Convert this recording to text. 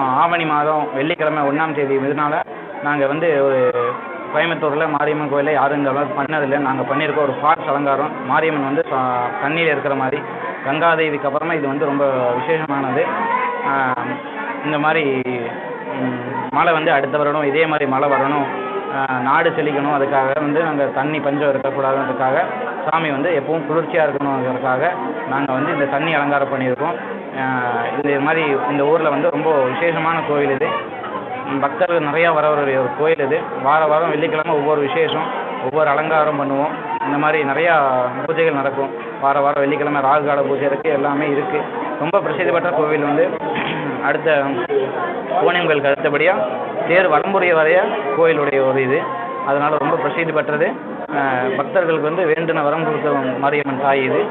ஆவணி மாதம் வெள்ளிக்கிழமை 1ஆம் தேதி இதனால் நாங்கள் வந்து ஒரு கோயம்புத்தூரில் மாரியம்மன் கோயிலில் யாரும் இந்த அளவுக்கு பண்ணதில்லை. நாங்கள் பண்ணியிருக்கோம் ஒரு ஃபால்ஸ் அலங்காரம். மாரியம்மன் வந்து தண்ணியில் இருக்கிற மாதிரி கங்காதேவிக்கு அப்புறமா இது வந்து ரொம்ப விசேஷமானது. இந்த மாதிரி மழை வந்து அடுத்த வருடம் இதே மாதிரி மழை வரணும், நாடு செழிக்கணும், அதுக்காக வந்து நாங்கள் தண்ணி பஞ்சம் இருக்கக்கூடாதுன்றதுக்காக சாமி வந்து எப்பவும் குளிர்ச்சியாக இருக்கணுங்கிறதுக்காக நாங்கள் வந்து இந்த தண்ணி அலங்காரம் பண்ணியிருக்கோம். இந்த மாதிரி இந்த ஊரில் வந்து ரொம்ப விசேஷமான கோவில் இது. பக்தர்கள் நிறையா வர ஒரு கோயில் இது. வாரம் வெள்ளிக்கிழமை ஒவ்வொரு விசேஷம், ஒவ்வொரு அலங்காரம் பண்ணுவோம். இந்த மாதிரி நிறையா பூஜைகள் நடக்கும். வாரம் வெள்ளிக்கிழமை ராகு கால பூஜை இருக்குது, எல்லாமே இருக்குது. ரொம்ப பிரசித்தி பெற்ற கோவில் வந்து அடுத்த கோணியம் கோயிலுக்கு அடுத்தபடியாக தேர் வடம்புரிய வரைய கோயிலுடைய ஒரு இது. அதனால் ரொம்ப பிரசித்தி பெற்றது. பக்தர்களுக்கு வந்து வேண்டுன வரம் கொடுத்த மாரியம்மன் தாய் இது.